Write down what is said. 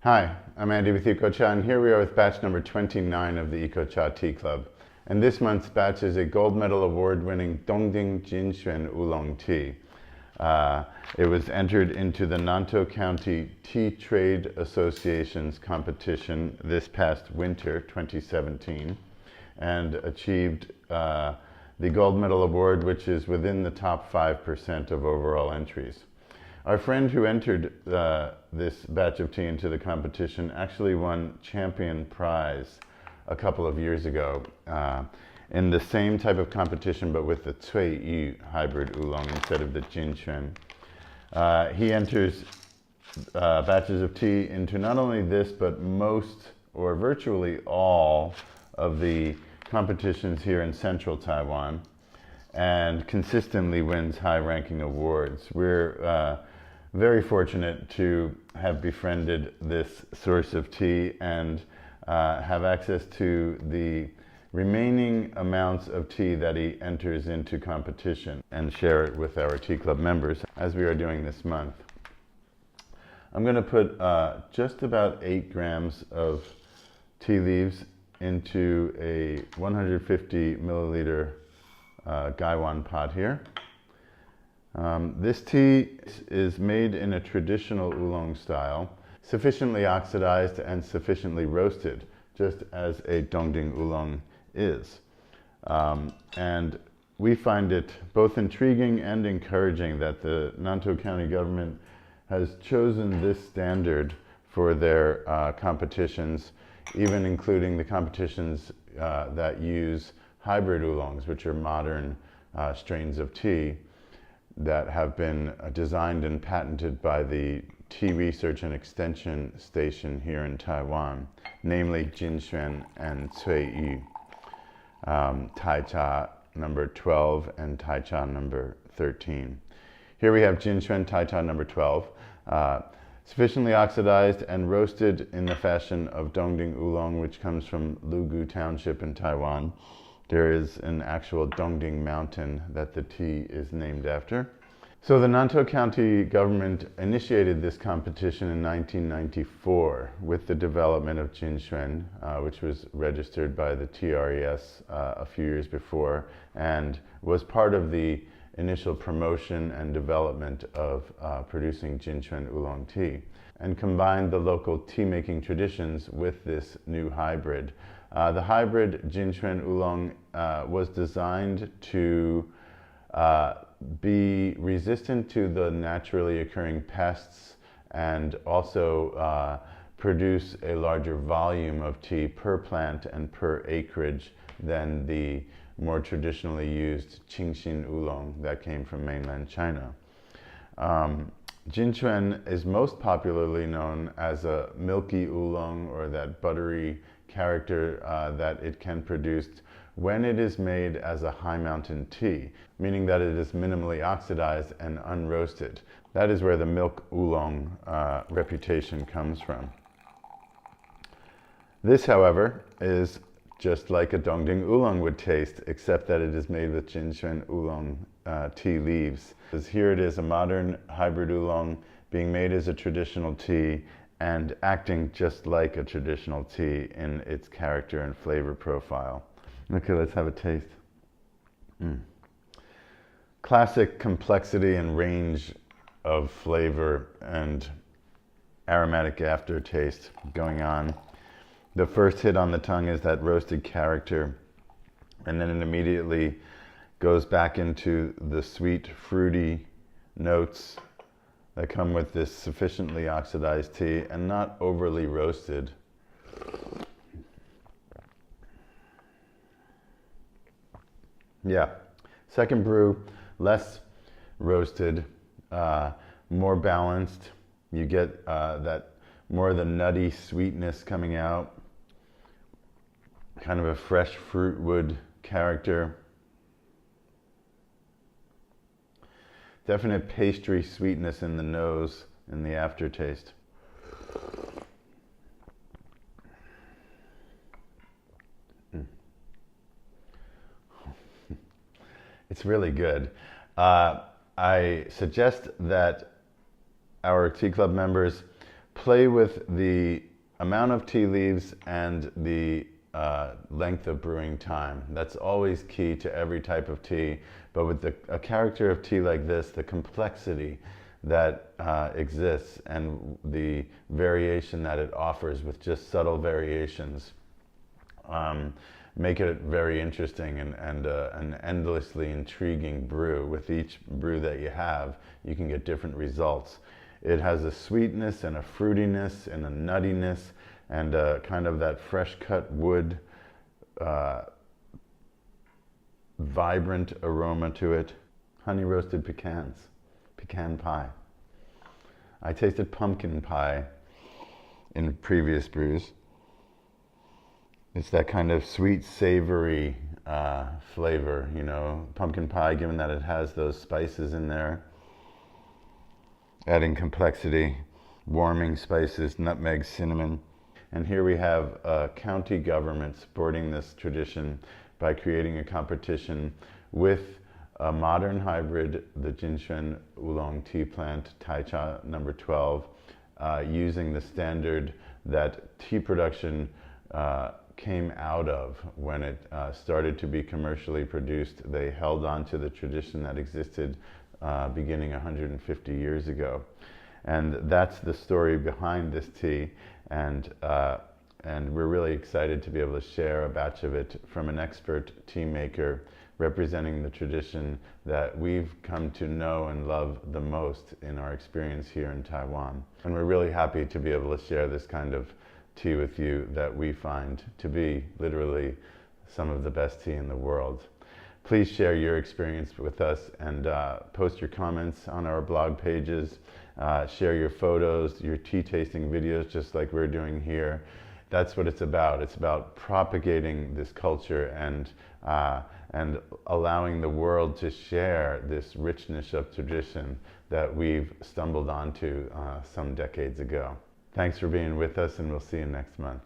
Hi, I'm Andy with EcoCha, and here we are with batch number 29 of the EcoCha Tea Club. And this month's batch is a gold medal award-winning Dongding Jin Xuan Oolong tea. It was entered into the Nantou County Tea Trade Association's competition this past winter, 2017, and achieved the gold medal award, which is within the top 5% of overall entries. Our friend who entered this batch of tea into the competition actually won champion prize a couple of years ago in the same type of competition, but with the Cui Yu hybrid oolong instead of the Jin Xuan. He enters batches of tea into not only this, but most or virtually all of the competitions here in central Taiwan, and consistently wins high-ranking awards. We're very fortunate to have befriended this source of tea and have access to the remaining amounts of tea that he enters into competition and share it with our tea club members, as we are doing this month. I'm going to put just about 8 grams of tea leaves into a 150 milliliter gaiwan pot here. This tea is made in a traditional oolong style, sufficiently oxidized and sufficiently roasted, just as a Dongding oolong is. And we find it both intriguing and encouraging that the Nantou County government has chosen this standard for their competitions, even including the competitions that use hybrid oolongs, which are modern strains of tea that have been designed and patented by the Tea Research and Extension Station here in Taiwan, namely Jin Xuan and Cui Yu, Tai Cha number 12 and Tai Cha number 13. Here we have Jin Xuan Tai Cha number 12, sufficiently oxidized and roasted in the fashion of Dongding Oolong, which comes from Lugu Township in Taiwan. There is an actual Dongding mountain that the tea is named after. So the Nantou County government initiated this competition in 1994 with the development of Jin Xuan, which was registered by the TRES a few years before, and was part of the initial promotion and development of producing Jin Xuan Oolong tea, and combined the local tea making traditions with this new hybrid. The hybrid Jin Xuan Oolong was designed to be resistant to the naturally occurring pests and also produce a larger volume of tea per plant and per acreage than the more traditionally used Qingxin Oolong that came from mainland China. Jin Xuan is most popularly known as a milky oolong, or that buttery character that it can produce when it is made as a high mountain tea, meaning that it is minimally oxidized and unroasted. That is where the milk oolong reputation comes from. This, however, is just like a Dongding oolong would taste, except that it is made with Jin Xuan oolong tea leaves. Here it is, a modern hybrid oolong being made as a traditional tea and acting just like a traditional tea in its character and flavor profile. Okay, let's have a taste. Classic complexity and range of flavor and aromatic aftertaste going on. The first hit on the tongue is that roasted character, and then it immediately goes back into the sweet, fruity notes that come with this sufficiently oxidized tea and not overly roasted. Yeah, second brew, less roasted, more balanced. You get that more of the nutty sweetness coming out, kind of a fresh fruit wood character. Definite pastry sweetness in the nose and the aftertaste. It's really good. I suggest that our Tea Club members play with the amount of tea leaves and the length of brewing time. That's always key to every type of tea. But with a character of tea like this, the complexity that exists and the variation that it offers with just subtle variations make it very interesting and an endlessly intriguing brew. With each brew that you have, you can get different results. It has a sweetness and a fruitiness and a nuttiness and kind of that fresh cut wood, vibrant aroma to it. Honey roasted pecans, pecan pie. I tasted pumpkin pie in previous brews. It's that kind of sweet, savory flavor, you know, pumpkin pie, given that it has those spices in there, adding complexity, warming spices, nutmeg, cinnamon. And here we have a county government supporting this tradition by creating a competition with a modern hybrid, the Jin Xuan Oolong tea plant, Tai Cha number 12, using the standard that tea production came out of when it started to be commercially produced. They held on to the tradition that existed beginning 150 years ago. And that's the story behind this tea. And we're really excited to be able to share a batch of it from an expert tea maker representing the tradition that we've come to know and love the most in our experience here in Taiwan. And we're really happy to be able to share this kind of tea with you that we find to be literally some of the best tea in the world. Please share your experience with us and post your comments on our blog pages. Share your photos, your tea tasting videos, just like we're doing here. That's what it's about. It's about propagating this culture and allowing the world to share this richness of tradition that we've stumbled onto some decades ago. Thanks for being with us, and we'll see you next month.